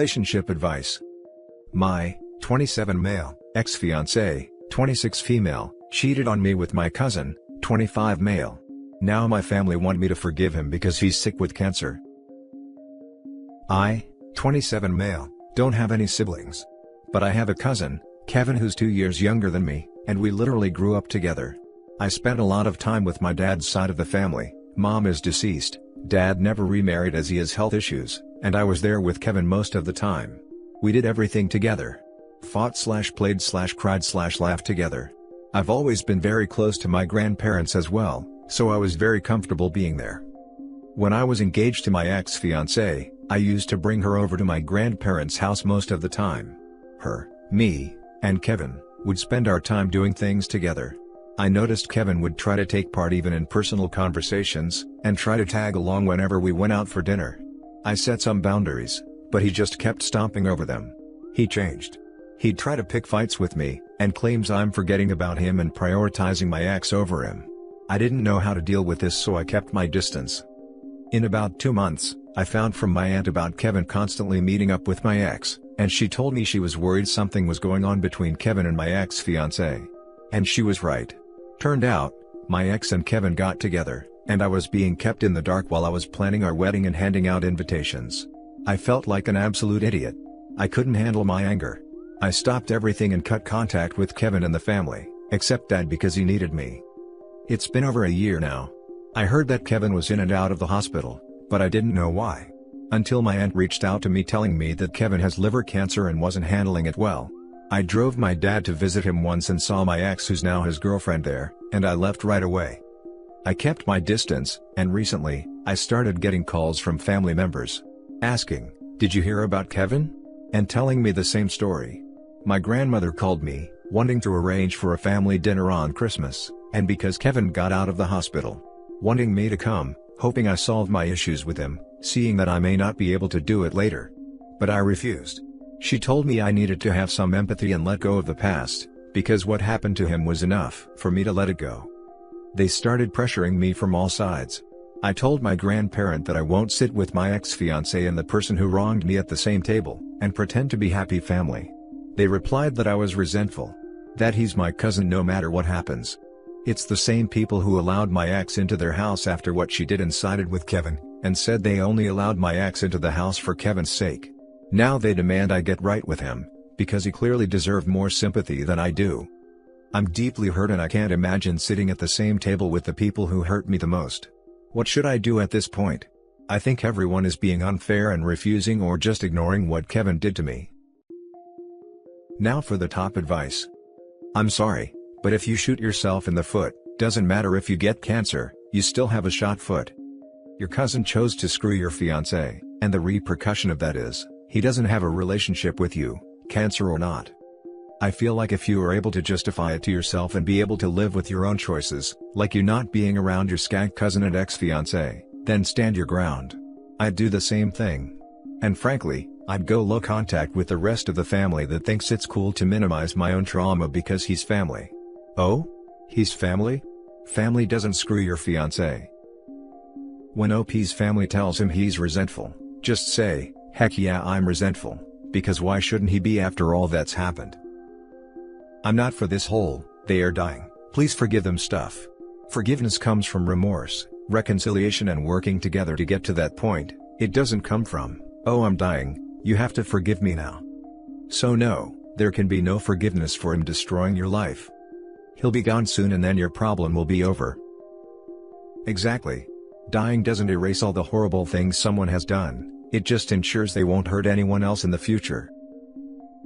Relationship advice. My 27 male ex-fiancé, 26 female, cheated on me with my cousin, 25 male. Now my family want me to forgive him because he's sick with cancer. I, 27 male, don't have any siblings. But I have a cousin, Kevin, who's 2 years younger than me, and we literally grew up together. I spent a lot of time with my dad's side of the family. Mom is deceased, dad never remarried as he has health issues, and I was there with Kevin most of the time. We did everything together. Fought/played/cried/laughed together. I've always been very close to my grandparents as well, so I was very comfortable being there. When I was engaged to my ex-fiancée, I used to bring her over to my grandparents' house most of the time. Her, me, and Kevin would spend our time doing things together. I noticed Kevin would try to take part even in personal conversations, and try to tag along whenever we went out for dinner. I set some boundaries, but he just kept stomping over them. He changed. He'd try to pick fights with me, and claims I'm forgetting about him and prioritizing my ex over him. I didn't know how to deal with this, so I kept my distance. In about 2 months, I found from my aunt about Kevin constantly meeting up with my ex, and she told me she was worried something was going on between Kevin and my ex-fiancé. And she was right. Turned out, my ex and Kevin got together, and I was being kept in the dark while I was planning our wedding and handing out invitations. I felt like an absolute idiot. I couldn't handle my anger. I stopped everything and cut contact with Kevin and the family, except Dad because he needed me. It's been over a year now. I heard that Kevin was in and out of the hospital, but I didn't know why. Until my aunt reached out to me telling me that Kevin has liver cancer and wasn't handling it well. I drove my dad to visit him once and saw my ex, who's now his girlfriend, there, and I left right away. I kept my distance, and recently, I started getting calls from family members asking, "Did you hear about Kevin?" and telling me the same story. My grandmother called me, wanting to arrange for a family dinner on Christmas, and because Kevin got out of the hospital, wanting me to come, hoping I solved my issues with him, seeing that I may not be able to do it later. But I refused. She told me I needed to have some empathy and let go of the past, because what happened to him was enough for me to let it go. They started pressuring me from all sides. I told my grandparent that I won't sit with my ex-fiancé and the person who wronged me at the same table, and pretend to be happy family. They replied that I was resentful. That he's my cousin no matter what happens. It's the same people who allowed my ex into their house after what she did and sided with Kevin, and said they only allowed my ex into the house for Kevin's sake. Now they demand I get right with him, because he clearly deserved more sympathy than I do. I'm deeply hurt and I can't imagine sitting at the same table with the people who hurt me the most. What should I do at this point? I think everyone is being unfair and refusing or just ignoring what Kevin did to me. Now for the top advice. I'm sorry, but if you shoot yourself in the foot, doesn't matter if you get cancer, you still have a shot foot. Your cousin chose to screw your fiancé, and the repercussion of that is, he doesn't have a relationship with you, cancer or not. I feel like if you are able to justify it to yourself and be able to live with your own choices, like you not being around your skank cousin and ex-fiancé, then stand your ground. I'd do the same thing. And frankly, I'd go low contact with the rest of the family that thinks it's cool to minimize my own trauma because he's family. Oh? He's family? Family doesn't screw your fiancé. When OP's family tells him he's resentful, just say, "Heck yeah, I'm resentful, because why shouldn't he be after all that's happened?" I'm not for this whole, "they are dying, please forgive them" stuff. Forgiveness comes from remorse, reconciliation and working together to get to that point. It doesn't come from, "Oh, I'm dying, you have to forgive me now." So no, there can be no forgiveness for him destroying your life. He'll be gone soon and then your problem will be over. Exactly. Dying doesn't erase all the horrible things someone has done, it just ensures they won't hurt anyone else in the future.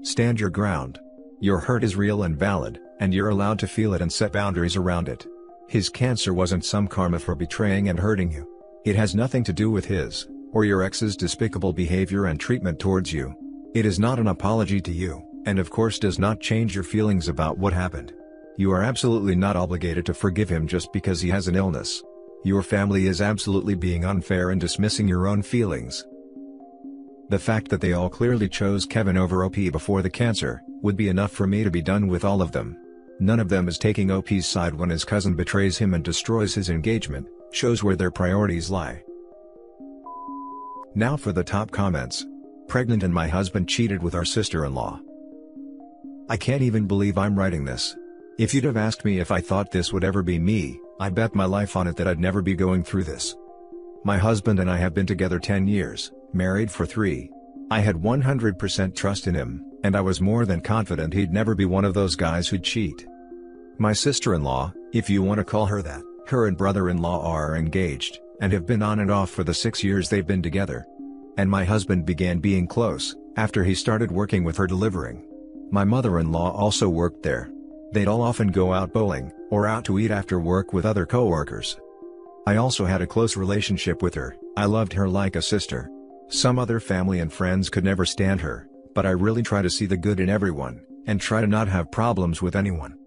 Stand your ground. Your hurt is real and valid, and you're allowed to feel it and set boundaries around it. His cancer wasn't some karma for betraying and hurting you. It has nothing to do with his, or your ex's despicable behavior and treatment towards you. It is not an apology to you, and of course does not change your feelings about what happened. You are absolutely not obligated to forgive him just because he has an illness. Your family is absolutely being unfair in dismissing your own feelings. The fact that they all clearly chose Kevin over OP before the cancer, would be enough for me to be done with all of them. None of them is taking OP's side when his cousin betrays him and destroys his engagement, shows where their priorities lie. Now for the top comments. pregnant and my husband cheated with our sister-in-law. I can't even believe I'm writing this. If you'd have asked me if I thought this would ever be me, I bet my life on it that I'd never be going through this. My husband and I have been together 10 years, married for 3. I had 100% trust in him, and I was more than confident he'd never be one of those guys who'd cheat. My sister-in-law, if you want to call her that, her and brother-in-law are engaged, and have been on and off for the 6 years they've been together. And my husband began being close, after he started working with her delivering. My mother-in-law also worked there. They'd all often go out bowling, or out to eat after work with other co-workers. I also had a close relationship with her. I loved her like a sister. Some other family and friends could never stand her, but I really try to see the good in everyone, and try to not have problems with anyone.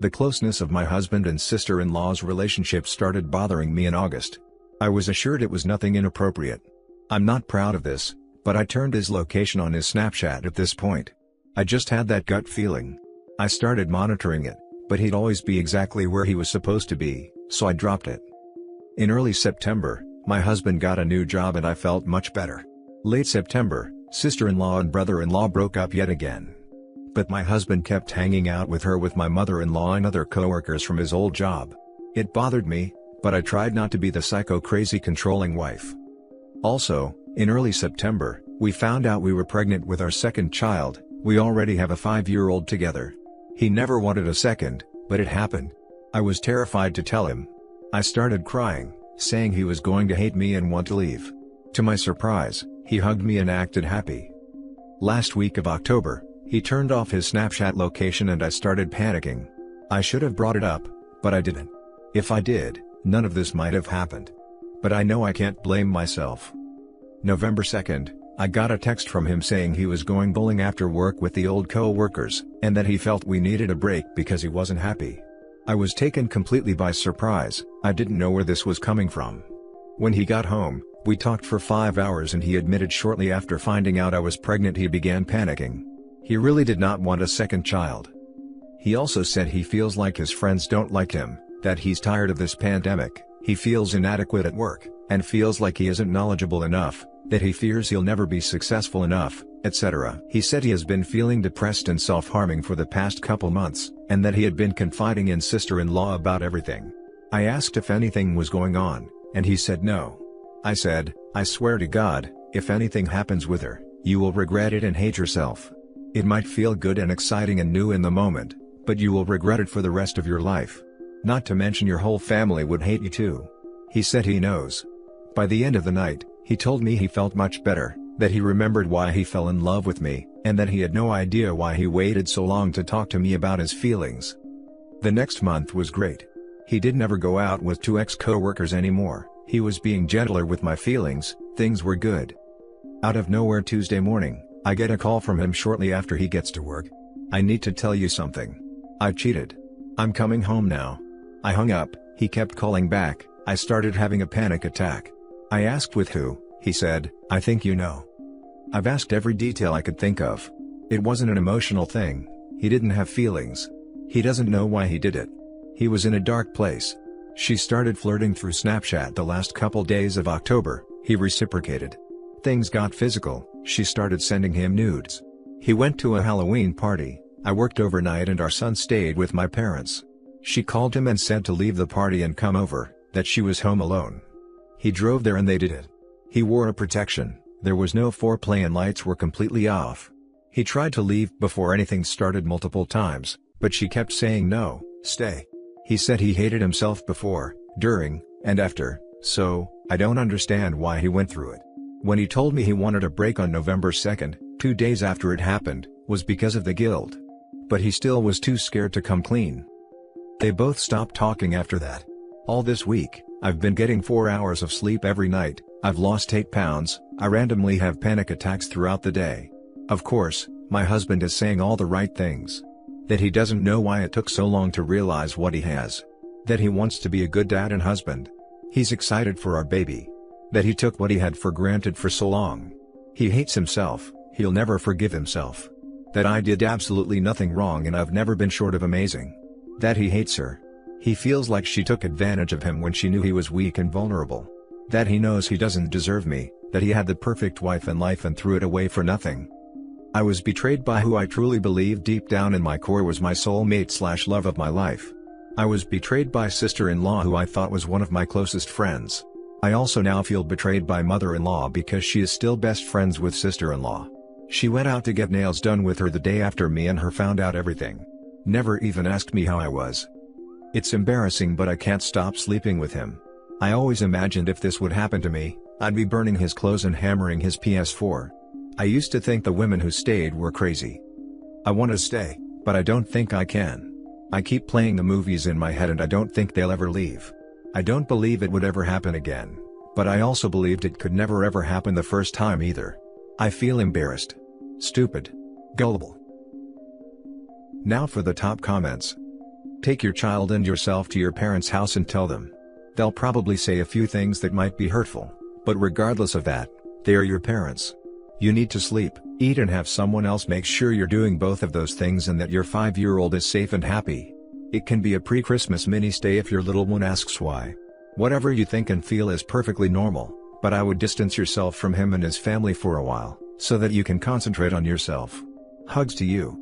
The closeness of my husband and sister-in-law's relationship started bothering me in August. I was assured it was nothing inappropriate. I'm not proud of this, but I turned his location on his Snapchat at this point. I just had that gut feeling. I started monitoring it, but he'd always be exactly where he was supposed to be, so I dropped it. In early September, my husband got a new job and I felt much better. Late September, sister-in-law and brother-in-law broke up yet again. But my husband kept hanging out with her with my mother-in-law and other co-workers from his old job. It bothered me, but I tried not to be the psycho-crazy controlling wife. Also, in early September, we found out we were pregnant with our second child. We already have a 5-year-old together. He never wanted a second, but it happened. I was terrified to tell him. I started crying, saying he was going to hate me and want to leave. To my surprise, he hugged me and acted happy. Last week of October, he turned off his Snapchat location and I started panicking. I should have brought it up, but I didn't. If I did, none of this might have happened. But I know I can't blame myself. November 2nd, I got a text from him saying he was going bowling after work with the old co-workers, and that he felt we needed a break because he wasn't happy. I was taken completely by surprise. I didn't know where this was coming from. When he got home, we talked for 5 hours and he admitted shortly after finding out I was pregnant he began panicking. He really did not want a second child. He also said he feels like his friends don't like him, that he's tired of this pandemic, he feels inadequate at work, and feels like he isn't knowledgeable enough, that he fears he'll never be successful enough, etc. He said he has been feeling depressed and self-harming for the past couple months, and that he had been confiding in sister-in-law about everything. I asked if anything was going on, and he said no. I said, I swear to God, if anything happens with her, you will regret it and hate yourself. It might feel good and exciting and new in the moment, but you will regret it for the rest of your life. Not to mention your whole family would hate you too. He said he knows. By the end of the night, he told me he felt much better, that he remembered why he fell in love with me, and that he had no idea why he waited so long to talk to me about his feelings. The next month was great. He didn't ever go out with 2 ex-co-workers anymore, he was being gentler with my feelings, things were good. Out of nowhere Tuesday morning, I get a call from him shortly after he gets to work. I need to tell you something. I cheated. I'm coming home now. I hung up, he kept calling back, I started having a panic attack. I asked with who, he said, I think you know. I've asked every detail I could think of. It wasn't an emotional thing, he didn't have feelings. He doesn't know why he did it. He was in a dark place. She started flirting through Snapchat the last couple days of October, he reciprocated. Things got physical, she started sending him nudes. He went to a Halloween party, I worked overnight and our son stayed with my parents. She called him and said to leave the party and come over, that she was home alone. He drove there and they did it. He wore a protection, there was no foreplay and lights were completely off. He tried to leave before anything started multiple times, but she kept saying no, stay. He said he hated himself before, during, and after, so, I don't understand why he went through it. When he told me he wanted a break on November 2nd, 2 days after it happened, was because of the guilt. But he still was too scared to come clean. They both stopped talking after that. All this week, I've been getting 4 hours of sleep every night, I've lost 8 pounds, I randomly have panic attacks throughout the day. Of course, my husband is saying all the right things. That he doesn't know why it took so long to realize what he has. That he wants to be a good dad and husband. He's excited for our baby. That he took what he had for granted for so long. He hates himself, he'll never forgive himself. That I did absolutely nothing wrong and I've never been short of amazing. That he hates her. He feels like she took advantage of him when she knew he was weak and vulnerable. That he knows he doesn't deserve me, that he had the perfect wife in life and threw it away for nothing. I was betrayed by who I truly believed deep down in my core was my soulmate/love of my life. I was betrayed by sister-in-law who I thought was one of my closest friends. I also now feel betrayed by mother-in-law because she is still best friends with sister-in-law. She went out to get nails done with her the day after me and her found out everything. Never even asked me how I was. It's embarrassing, but I can't stop sleeping with him. I always imagined if this would happen to me, I'd be burning his clothes and hammering his PS4. I used to think the women who stayed were crazy. I want to stay, but I don't think I can. I keep playing the movies in my head and I don't think they'll ever leave. I don't believe it would ever happen again, but I also believed it could never ever happen the first time either. I feel embarrassed. Stupid. Gullible. Now for the top comments. Take your child and yourself to your parents' house and tell them. They'll probably say a few things that might be hurtful, but regardless of that, they are your parents. You need to sleep, eat and have someone else make sure you're doing both of those things and that your 5-year-old is safe and happy. It can be a pre-Christmas mini-stay if your little one asks why. Whatever you think and feel is perfectly normal, but I would distance yourself from him and his family for a while, so that you can concentrate on yourself. Hugs to you.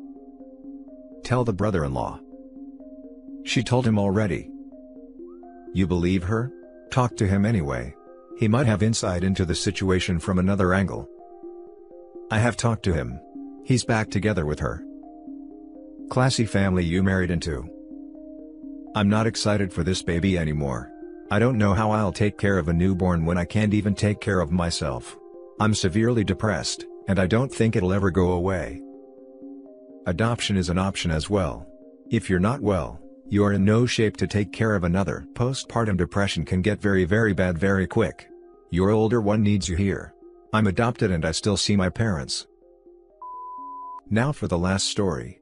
Tell the brother-in-law. She told him already. You believe her? Talk to him anyway. He might have insight into the situation from another angle. I have talked to him. He's back together with her. Classy family you married into. I'm not excited for this baby anymore. I don't know how I'll take care of a newborn when I can't even take care of myself. I'm severely depressed, and I don't think it'll ever go away. Adoption is an option as well. If you're not well, you are in no shape to take care of another. Postpartum depression can get very bad very quick. Your older one needs you here. I'm adopted and I still see my parents. Now for the last story.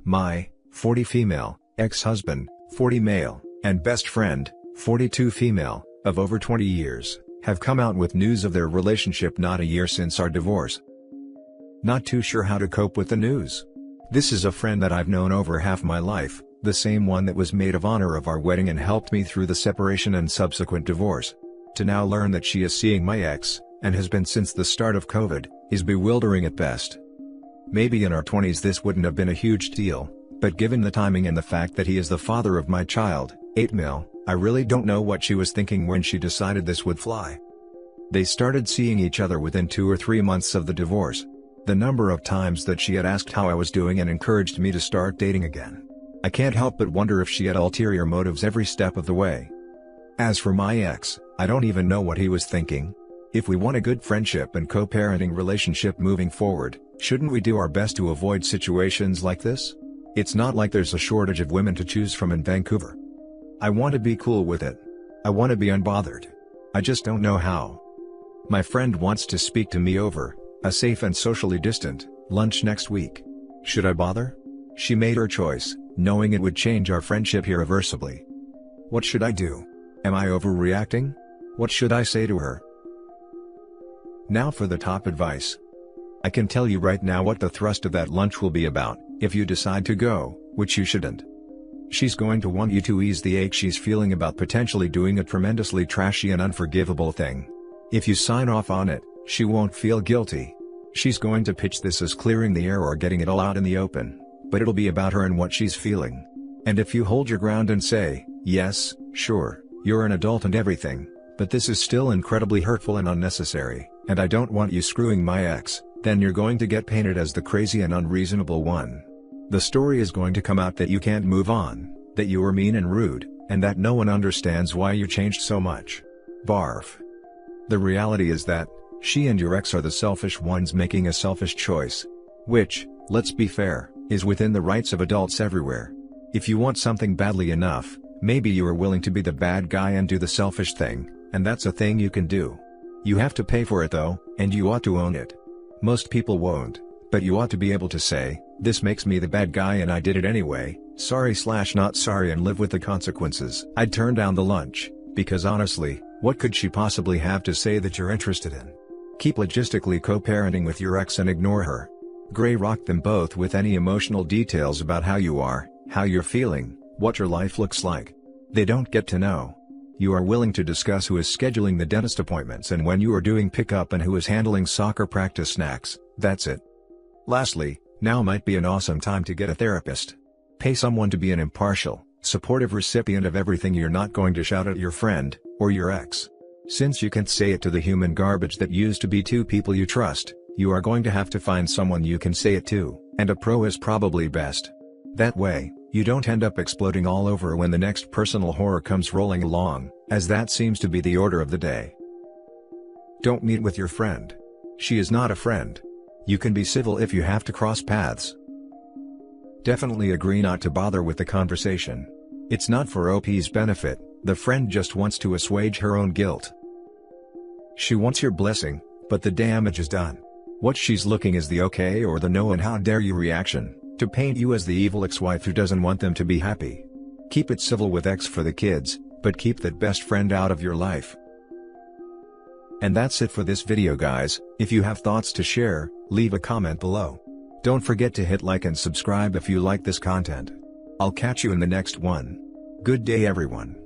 My 40 female, ex-husband, 40 male, and best friend, 42 female, of over 20 years, have come out with news of their relationship not a year since our divorce. Not too sure how to cope with the news. This is a friend that I've known over half my life, the same one that was maid of honor of our wedding and helped me through the separation and subsequent divorce. To now learn that she is seeing my ex, and has been since the start of COVID, is bewildering at best. Maybe in our 20s this wouldn't have been a huge deal, but given the timing and the fact that he is the father of my child, 8 mil, I really don't know what she was thinking when she decided this would fly. They started seeing each other within 2 or 3 months of the divorce. The number of times that she had asked how I was doing and encouraged me to start dating again. I can't help but wonder if she had ulterior motives every step of the way. As for my ex, I don't even know what he was thinking. If we want a good friendship and co-parenting relationship moving forward, shouldn't we do our best to avoid situations like this? It's not like there's a shortage of women to choose from in Vancouver. I want to be cool with it. I want to be unbothered. I just don't know how. My friend wants to speak to me over a safe and socially distant lunch next week. Should I bother? She made her choice, knowing it would change our friendship irreversibly. What should I do? Am I overreacting? What should I say to her? Now for the top advice. I can tell you right now what the thrust of that lunch will be about, if you decide to go, which you shouldn't. She's going to want you to ease the ache she's feeling about potentially doing a tremendously trashy and unforgivable thing. If you sign off on it, she won't feel guilty. She's going to pitch this as clearing the air or getting it all out in the open, but it'll be about her and what she's feeling. And if you hold your ground and say, yes, sure, you're an adult and everything, but this is still incredibly hurtful and unnecessary, and I don't want you screwing my ex, then you're going to get painted as the crazy and unreasonable one. The story is going to come out that you can't move on, that you were mean and rude, and that no one understands why you changed so much. Barf. The reality is that she and your ex are the selfish ones making a selfish choice. Which, let's be fair, is within the rights of adults everywhere. If you want something badly enough, maybe you are willing to be the bad guy and do the selfish thing, and that's a thing you can do. You have to pay for it though, and you ought to own it. Most people won't, but you ought to be able to say, this makes me the bad guy and I did it anyway, sorry/not sorry, and live with the consequences. I'd turn down the lunch, because honestly, what could she possibly have to say that you're interested in? Keep logistically co-parenting with your ex and ignore her. Gray rock them both with any emotional details about how you are, how you're feeling, what your life looks like. They don't get to know. You are willing to discuss who is scheduling the dentist appointments and when you are doing pickup and who is handling soccer practice snacks. That's it. Lastly, now might be an awesome time to get a therapist. Pay someone to be an impartial, supportive recipient of everything. You're not going to shout at your friend, or your ex. Since you can't say it to the human garbage that used to be two people you trust, you are going to have to find someone you can say it to, and a pro is probably best. That way, you don't end up exploding all over when the next personal horror comes rolling along, as that seems to be the order of the day. Don't meet with your friend. She is not a friend. You can be civil if you have to cross paths. Definitely agree not to bother with the conversation. It's not for OP's benefit, the friend just wants to assuage her own guilt. She wants your blessing, but the damage is done. What she's looking is the okay or the no and how dare you reaction, to paint you as the evil ex-wife who doesn't want them to be happy. Keep it civil with ex for the kids, but keep that best friend out of your life. And that's it for this video guys. If you have thoughts to share, leave a comment below. Don't forget to hit like and subscribe if you like this content. I'll catch you in the next one. Good day everyone.